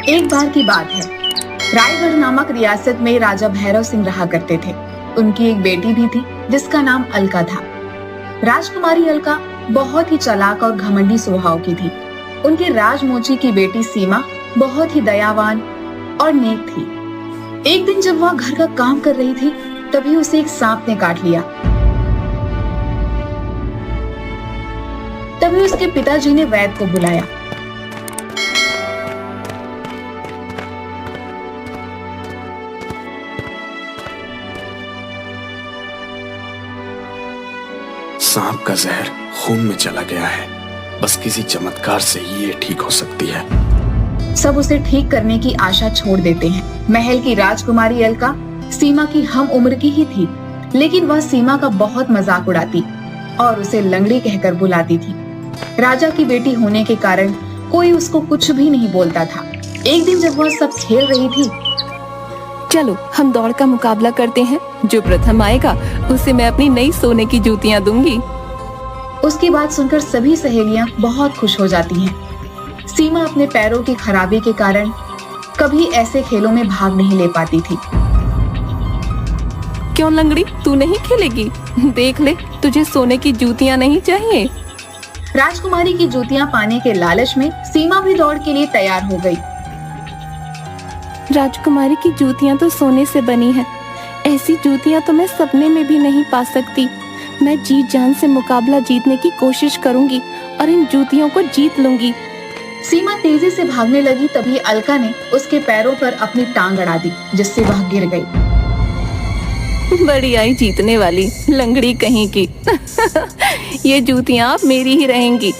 एक बार की बात है, रायगढ़ नामक रियासत में राजा भैरव सिंह रहा करते थे। उनकी एक बेटी भी थी जिसका नाम अलका था। राजकुमारी अलका बहुत ही चालाक और घमंडी स्वभाव की थी। उनके राजमोची की बेटी सीमा बहुत ही दयावान और नेक थी। एक दिन जब वह घर का काम कर रही थी, तभी उसे एक सांप ने काट लिया। तभी उसके पिताजी ने वैद्य को बुलाया। सांप का जहर खून में चला गया है। बस किसी चमत्कार से ही ये ठीक हो सकती है। सब उसे ठीक करने की आशा छोड़ देते हैं। महल की राजकुमारी अलका सीमा की हम उम्र की ही थी, लेकिन वह सीमा का बहुत मजाक उड़ाती और उसे लंगड़ी कहकर बुलाती थी। राजा की बेटी होने के कारण कोई उसको कुछ भी नहीं बोलता था। एक दिन जब वह सब खेल रही थी, चलो हम दौड़ का मुकाबला करते हैं। जो प्रथम आएगा उसे मैं अपनी नई सोने की जूतियां दूंगी। उसकी बात सुनकर सभी सहेलियां बहुत खुश हो जाती हैं। सीमा अपने पैरों की खराबी के कारण कभी ऐसे खेलों में भाग नहीं ले पाती थी। क्यों लंगड़ी, तू नहीं खेलेगी? देख ले, तुझे सोने की जूतियां नहीं चाहिए? राजकुमारी की जूतियां पाने के लालच में सीमा भी दौड़ के लिए तैयार हो गई। राजकुमारी की जूतियां तो सोने से बनी है। ऐसी जूतियां तो मैं सपने में भी नहीं पा सकती। मैं जी जान से मुकाबला जीतने की कोशिश करूंगी और इन जूतियों को जीत लूंगी। सीमा तेजी से भागने लगी, तभी अलका ने उसके पैरों पर अपनी टांग अड़ा दी, जिससे वह गिर गई। बड़ी आई जीतने वाली लंगड़ी कहीं की। ये जूतियां अब मेरी ही रहेंगी।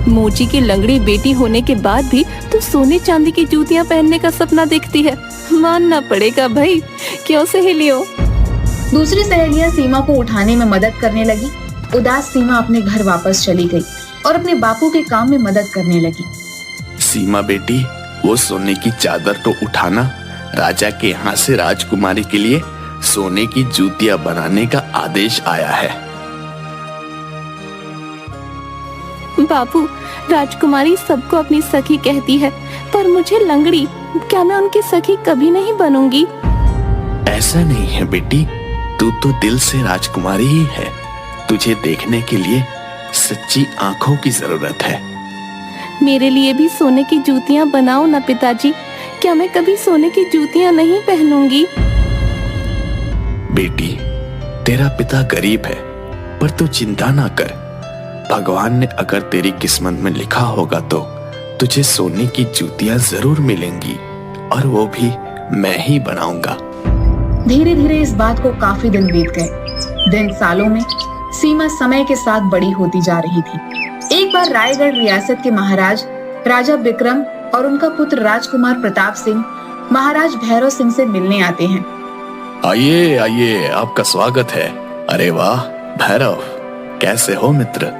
मोची की लंगड़ी बेटी होने के बाद भी तू सोने चांदी की जूतियां पहनने का सपना देखती है। मानना पड़ेगा भाई। क्यों सहेलियों? दूसरी सहेलियां सीमा को उठाने में मदद करने लगी। उदास सीमा अपने घर वापस चली गई और अपने बापू के काम में मदद करने लगी। सीमा बेटी, वो सोने की चादर तो उठाना। राजा के यहाँ से राजकुमारी के लिए सोने की जूतियां बनाने का आदेश आया है। बापू, राजकुमारी सबको अपनी सखी कहती है, पर मुझे लंगड़ी, क्या मैं उनकी सखी कभी नहीं बनूंगी? ऐसा नहीं है बेटी, तू तो दिल से राजकुमारी ही है। तुझे देखने के लिए सच्ची आंखों की जरूरत है। मेरे लिए भी सोने की जूतियां बनाओ ना पिताजी। क्या मैं कभी सोने की जूतियां नहीं पहनूंगी? बेटी, तेरा पिता गरीब है, पर तू चिंता ना कर। भगवान ने अगर तेरी किस्मत में लिखा होगा तो तुझे सोने की जूतियां जरूर मिलेंगी, और वो भी मैं ही बनाऊंगा। धीरे धीरे इस बात को काफी दिन बीत गए। दिन सालों में सीमा समय के साथ बड़ी होती जा रही थी। एक बार रायगढ़ रियासत के महाराज राजा विक्रम और उनका पुत्र राजकुमार प्रताप सिंह महाराज भैरव सिंह से मिलने आते हैं। आइए आइए, आपका स्वागत है। अरे वाह भैरव, कैसे हो मित्र?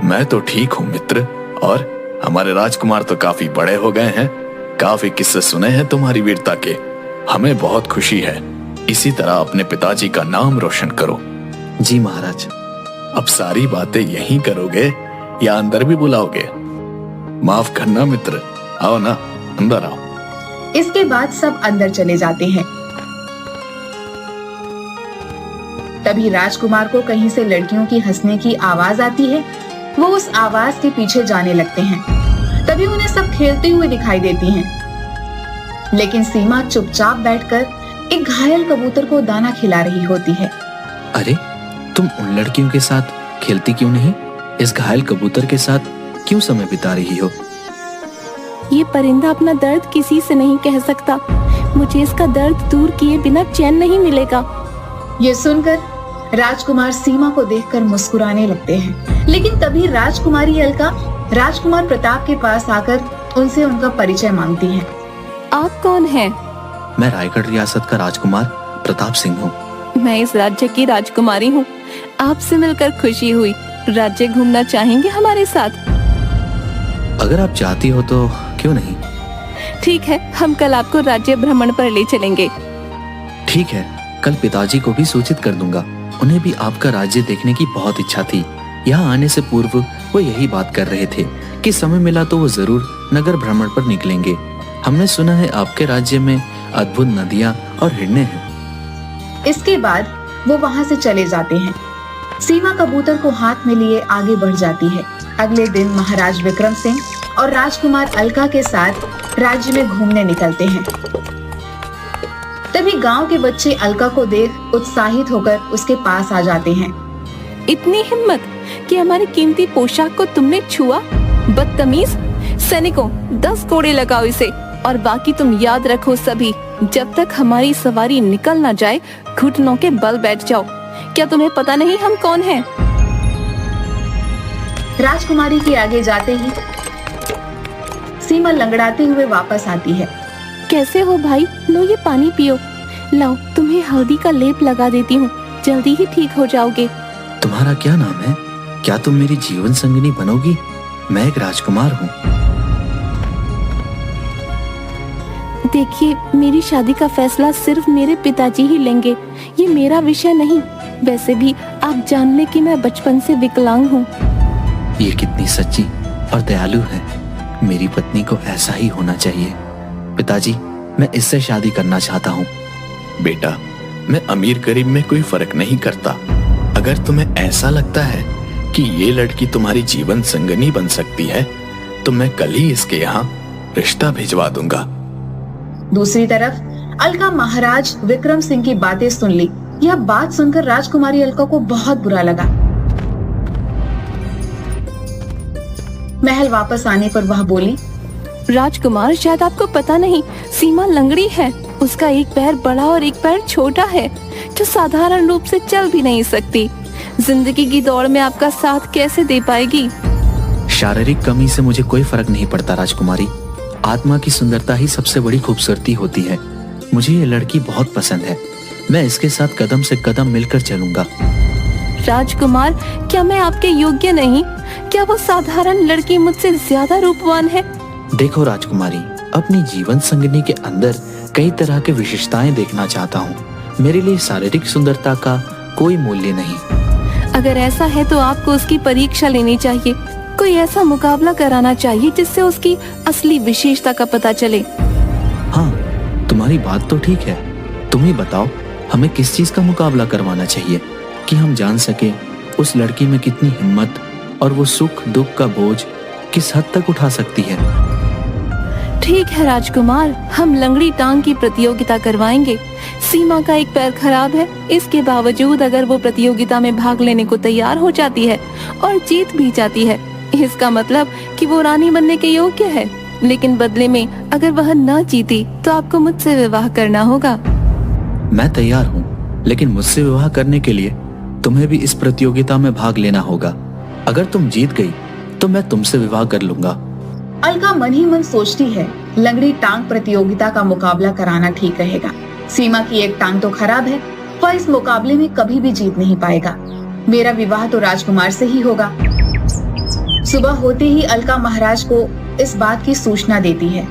मैं तो ठीक हूँ मित्र। और हमारे राजकुमार तो काफी बड़े हो गए हैं। काफी किस्से सुने हैं तुम्हारी वीरता के। हमें बहुत खुशी है। इसी तरह अपने पिताजी का नाम रोशन करो। जी महाराज। अब सारी बातें यहीं करोगे या अंदर भी बुलाओगे? माफ करना मित्र, आओ ना, अंदर आओ। इसके बाद सब अंदर चले जाते हैं। तभी राजकुमार को कहीं से लड़कियों की हंसने की आवाज आती है। वो उस आवाज के पीछे जाने लगते हैं। तभी उन्हें सब खेलते हुए दिखाई देती हैं। लेकिन सीमा चुपचाप बैठकर एक घायल कबूतर को दाना खिला रही होती है। अरे, तुम उन लड़कियों के साथ खेलती क्यों नहीं? इस घायल कबूतर के साथ क्यों समय बिता रही हो? ये परिंदा अपना दर्द किसी से नहीं कह सकता। मुझे इसका दर्द दूर किए बिना चैन नहीं मिलेगा। ये सुनकर राजकुमार सीमा को देखकर मुस्कुराने लगते हैं। लेकिन तभी राजकुमारी अलका राजकुमार प्रताप के पास आकर उनसे उनका परिचय मांगती है। आप कौन हैं? मैं रायगढ़ रियासत का राजकुमार प्रताप सिंह हूँ। मैं इस राज्य की राजकुमारी हूँ। आपसे मिलकर खुशी हुई। राज्य घूमना चाहेंगे हमारे साथ? अगर आप चाहती हो तो क्यों नहीं। ठीक है, हम कल आपको राज्य भ्रमण पर ले चलेंगे। ठीक है, कल पिताजी को भी सूचित कर दूंगा। उन्हें भी आपका राज्य देखने की बहुत इच्छा थी। यहाँ आने से पूर्व वो यही बात कर रहे थे कि समय मिला तो वो जरूर नगर भ्रमण पर निकलेंगे। हमने सुना है आपके राज्य में अद्भुत नदियां और हिरणे हैं। इसके बाद वो वहां से चले जाते हैं। सीमा कबूतर को हाथ में लिए आगे बढ़ जाती है। अगले दिन महाराज विक्रम सिंह और राजकुमार अलका के साथ राज्य में घूमने निकलते हैं। तभी गांव के बच्चे अलका को देख उत्साहित होकर उसके पास आ जाते हैं। इतनी हिम्मत कि हमारी कीमती पोशाक को तुमने छुआ? बदतमीज! सैनिकों, 10 कोड़े लगाओ इसे। और बाकी तुम याद रखो सभी, जब तक हमारी सवारी निकल ना जाए घुटनों के बल बैठ जाओ। क्या तुम्हें पता नहीं हम कौन हैं? राजकुमारी के आगे जाते ही सीमा लंगड़ाते हुए वापस आती है। कैसे हो भाई? लो ये पानी पियो। लाओ तुम्हें हल्दी का लेप लगा देती हूँ, जल्दी ही ठीक हो जाओगे। तुम्हारा क्या नाम है? क्या तुम मेरी जीवन संगिनी बनोगी? मैं एक राजकुमार हूँ। देखिए, मेरी शादी का फैसला सिर्फ मेरे पिताजी ही लेंगे, ये मेरा विषय नहीं। वैसे भी आप जान लें कि मैं बचपन से विकलांग हूँ। ये कितनी सच्ची और दयालु है। मेरी पत्नी को ऐसा ही होना चाहिए। पिताजी, मैं इससे शादी करना चाहता हूँ। बेटा, मैं अमीर गरीब में कोई फर्क नहीं करता। अगर तुम्हें ऐसा लगता है कि ये लड़की तुम्हारी जीवन संगनी बन सकती है तो मैं कल ही इसके यहाँ रिश्ता भिजवा दूंगा। दूसरी तरफ अलका महाराज विक्रम सिंह की बातें सुन ली। यह बात सुनकर राजकुमारी अलका को बहुत बुरा लगा। महल वापस आने पर वह बोली, राजकुमार, शायद आपको पता नहीं, सीमा लंगड़ी है। उसका एक पैर बड़ा और एक पैर छोटा है, जो साधारण रूप से चल भी नहीं सकती। जिंदगी की दौड़ में आपका साथ कैसे दे पाएगी? शारीरिक कमी से मुझे कोई फर्क नहीं पड़ता राजकुमारी। आत्मा की सुंदरता ही सबसे बड़ी खूबसूरती होती है। मुझे ये लड़की बहुत पसंद है। मैं इसके साथ कदम से कदम मिलकर चलूंगा। राजकुमार, क्या मैं आपके योग्य नहीं? क्या वो साधारण लड़की मुझसे ज्यादा रूपवान है? देखो राजकुमारी, अपनी जीवन संगिनी के अंदर कई तरह के विशेषताएं देखना चाहता हूँ। मेरे लिए शारीरिक सुंदरता का कोई मूल्य नहीं। अगर ऐसा है तो आपको उसकी परीक्षा लेनी चाहिए। कोई ऐसा मुकाबला कराना चाहिए जिससे उसकी असली विशेषता का पता चले। हाँ, तुम्हारी बात तो ठीक है। तुम ही बताओ, हमें किस चीज का मुकाबला करवाना चाहिए कि हम जान सके उस लड़की में कितनी हिम्मत और वो सुख दुख का बोझ किस हद तक उठा सकती है। ठीक है राजकुमार, हम लंगड़ी टांग की प्रतियोगिता करवाएंगे। सीमा का एक पैर खराब है, इसके बावजूद अगर वो प्रतियोगिता में भाग लेने को तैयार हो जाती है और जीत भी जाती है, इसका मतलब कि वो रानी बनने के योग्य है। लेकिन बदले में अगर वह न जीती तो आपको मुझसे विवाह करना होगा। मैं तैयार हूँ, लेकिन मुझसे विवाह करने के लिए तुम्हें भी इस प्रतियोगिता में भाग लेना होगा। अगर तुम जीत गई तो मैं तुमसे विवाह कर लूंगा। अलका मन ही मन सोचती है, लंगड़ी टांग प्रतियोगिता का मुकाबला कराना ठीक रहेगा। सीमा की एक टांग तो खराब है, वह इस मुकाबले में कभी भी जीत नहीं पाएगा। मेरा विवाह तो राजकुमार से ही होगा। सुबह होते ही अलका महाराज को इस बात की सूचना देती है।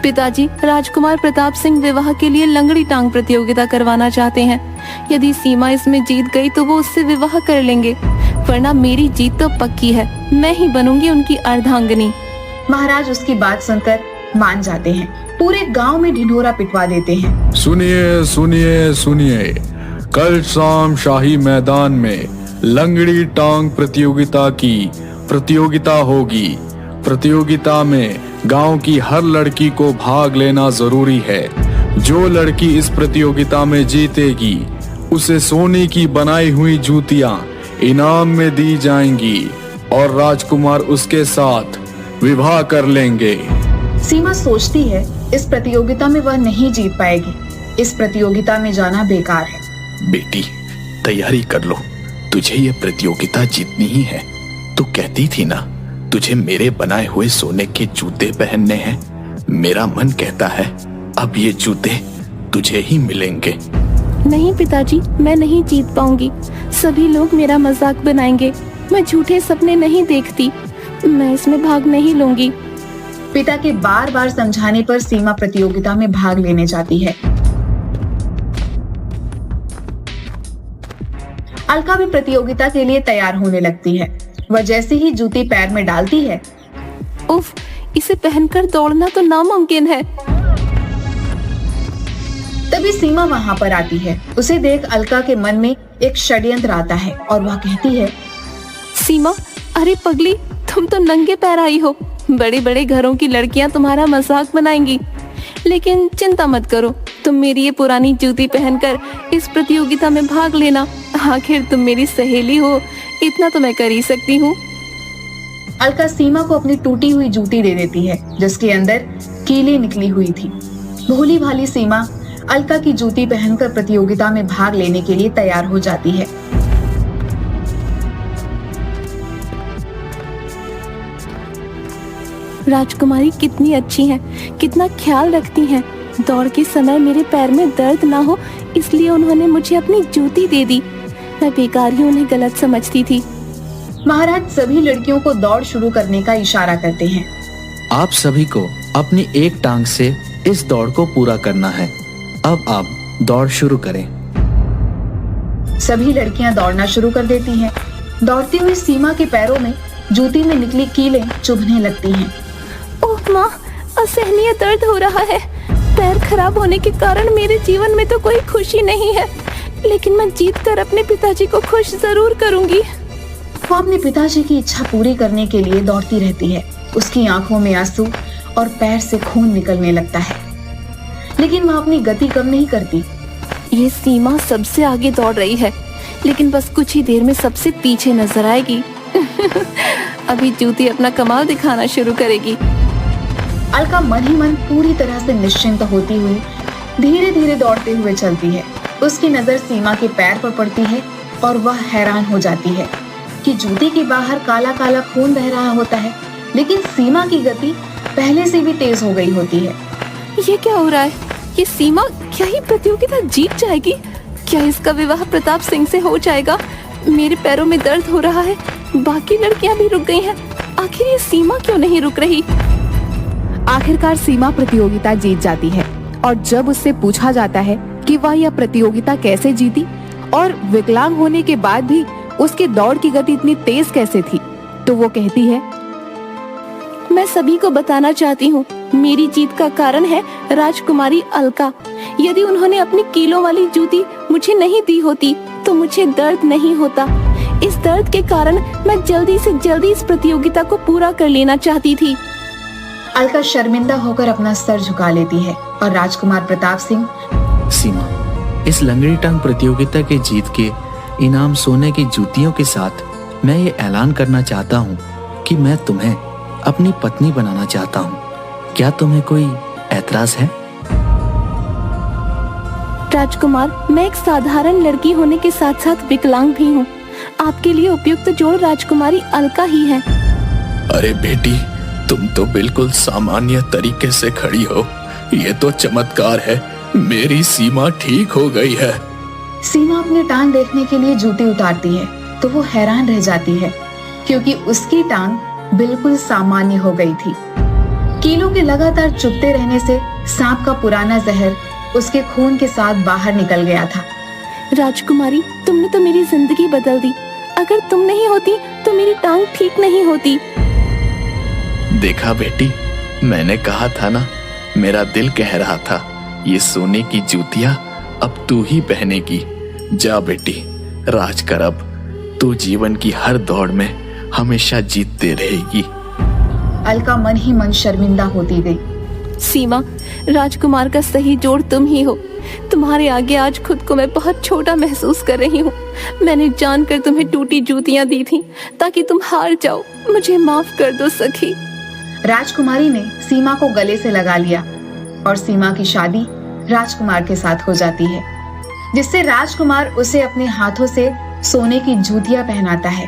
पिताजी, राजकुमार प्रताप सिंह विवाह के लिए लंगड़ी टांग प्रतियोगिता करवाना चाहते हैं। यदि सीमा इसमें जीत गई तो वो उससे विवाह कर लेंगे, वरना मेरी जीत तो पक्की है। मैं ही बनूंगी उनकी अर्धांगिनी। महाराज उसकी बात सुनकर मान जाते हैं। पूरे गांव में ढिंढोरा पिटवा देते हैं। सुनिए सुनिए सुनिए, कल शाम शाही मैदान में लंगड़ी टांग प्रतियोगिता की प्रतियोगिता होगी। प्रतियोगिता में गांव की हर लड़की को भाग लेना जरूरी है। जो लड़की इस प्रतियोगिता में जीतेगी उसे सोने की बनाई हुई जूतियां इनाम में दी जाएंगी और राजकुमार उसके साथ विवाह कर लेंगे। सीमा सोचती है इस प्रतियोगिता में वह नहीं जीत पाएगी। इस प्रतियोगिता में जाना बेकार है। बेटी, तैयारी कर लो, तुझे ये प्रतियोगिता जीतनी ही है। तू कहती थी ना, तुझे मेरे बनाए हुए सोने के जूते पहनने हैं। मेरा मन कहता है अब ये जूते तुझे ही मिलेंगे। नहीं पिताजी, मैं नहीं जीत पाऊंगी। सभी लोग मेरा मजाक बनाएंगे। मैं झूठे सपने नहीं देखती। मैं इसमें भाग नहीं लूंगी। पिता के बार बार समझाने पर सीमा प्रतियोगिता में भाग लेने जाती है। अलका भी प्रतियोगिता के लिए तैयार होने लगती है। वह जैसे ही जूती पैर में डालती है, उफ, इसे पहनकर दौड़ना तो नामुमकिन है। तभी सीमा वहां पर आती है। उसे देख अलका के मन में एक षड्यंत्र आता है और वह कहती है, सीमा, अरे पगली, तुम तो नंगे पैर आई हो। बड़े बड़े घरों की लड़कियां तुम्हारा मजाक बनाएंगी, लेकिन चिंता मत करो, तुम मेरी ये पुरानी जूती पहनकर इस प्रतियोगिता में भाग लेना। आखिर तुम मेरी सहेली हो, इतना तो मैं कर ही सकती हूँ। अलका सीमा को अपनी टूटी हुई जूती दे देती है, जिसके अंदर कीलें निकली हुई थी। भोली भाली सीमा अलका की जूती पहनकर प्रतियोगिता में भाग लेने के लिए तैयार हो जाती है। राजकुमारी कितनी अच्छी हैं, कितना ख्याल रखती हैं। दौड़ के समय मेरे पैर में दर्द ना हो, इसलिए उन्होंने मुझे अपनी जूती दे दी। मैं बेकार ही उन्हें गलत समझती थी। महाराज सभी लड़कियों को दौड़ शुरू करने का इशारा करते हैं। आप सभी को अपनी एक टांग से इस दौड़ को पूरा करना है। अब आप दौड़ शुरू करें। सभी लड़कियां दौड़ना शुरू कर देती हैं। दौड़ती हुई सीमा के पैरों में जूती में निकली कीलें चुभने लगती हैं। ओह माँ, असहनीय दर्द हो रहा है। पैर खराब होने के कारण मेरे जीवन में तो कोई खुशी नहीं है, लेकिन मैं जीत कर अपने पिताजी को खुश जरूर करूंगी। वो अपने पिताजी की इच्छा पूरी करने के लिए दौड़ती रहती है। उसकी आंखों में आंसू और पैर से खून निकलने लगता है, लेकिन वह अपनी गति कम नहीं करती। ये सीमा सबसे आगे दौड़ रही है, लेकिन बस कुछ ही देर में सबसे पीछे नजर आएगी। अभी जूती अपना कमाल दिखाना शुरू करेगी। अलका मन ही मन पूरी तरह से निश्चिंत होती हुई धीरे धीरे दौड़ते हुए चलती है। उसकी नजर सीमा के पैर पर पड़ती है और वह हैरान हो जाती है कि जूती के बाहर काला काला खून बह रहा होता है, लेकिन सीमा की गति पहले से भी तेज हो गई होती है। ये क्या हो रहा है? ये सीमा क्या ही प्रतियोगिता जीत जाएगी? क्या इसका विवाह प्रताप सिंह से हो जाएगा? मेरे पैरों में दर्द हो रहा है, बाकी लड़कियां भी रुक गई हैं। आखिर ये सीमा क्यों नहीं रुक रही? आखिरकार सीमा प्रतियोगिता जीत जाती है, और जब उससे पूछा जाता है कि वह यह प्रतियोगिता कैसे जीती और विकलांग होने के बाद भी उसके दौड़ की गति इतनी तेज कैसे थी, तो वो कहती है, मैं सभी को बताना चाहती हूँ, मेरी जीत का कारण है राजकुमारी अलका। यदि उन्होंने अपनी कीलों वाली जूती मुझे नहीं दी होती तो मुझे दर्द नहीं होता। इस दर्द के कारण मैं जल्दी से जल्दी इस प्रतियोगिता को पूरा कर लेना चाहती थी। अलका शर्मिंदा होकर अपना सर झुका लेती है और राजकुमार प्रताप सिंह, सीमा, इस लंगड़ी टांग प्रतियोगिता के जीत के इनाम सोने की जूतियों के साथ मैं ये ऐलान करना चाहता हूँ कि मैं तुम्हें अपनी पत्नी बनाना चाहता हूँ। क्या तुम्हें कोई ऐतराज है? राजकुमार, मैं एक साधारण लड़की होने के साथ साथ विकलांग भी हूँ। आपके लिए उपयुक्त जोड़ राजकुमारी अलका ही है। अरे बेटी, तुम तो बिल्कुल सामान्य तरीके से खड़ी हो। ये तो चमत्कार है, मेरी सीमा ठीक हो गई है। सीमा अपनी टांग देखने के लिए जूती उतारती है तो वो हैरान रह जाती है, क्योंकि उसकी टांग बिल्कुल सामान्य हो गई थी। कीलों के लगातार चुभते रहने से सांप का पुराना जहर उसके खून के साथ बाहर निकल गया था। राजकुमारी, तुमने तो मेरी जिंदगी बदल दी। अगर तुम नहीं होती तो मेरी टांग ठीक नहीं होती। देखा बेटी, मैंने कहा था ना, मेरा दिल कह रहा था ये सोने की जूतियां अब तू ही पहनेगी। जा बेटी, राज कर अब। तू जीवन की हर दौड़ में हमेशा जीतते रहेगी। अलका मन ही मन शर्मिंदा होती गई। सीमा, राजकुमार का सही जोड़ तुम ही हो। तुम्हारे आगे आज खुद को मैं बहुत छोटा महसूस कर रही हूँ। मैंने जानकर तुम्हें टूटी जूतियां दी थी ताकि तुम हार जाओ। मुझे माफ कर दो सखी। राजकुमारी ने सीमा को गले से लगा लिया और सीमा की शादी राजकुमार के साथ हो जाती है, जिससे राजकुमार उसे अपने हाथों से सोने की जूतियां पहनाता है।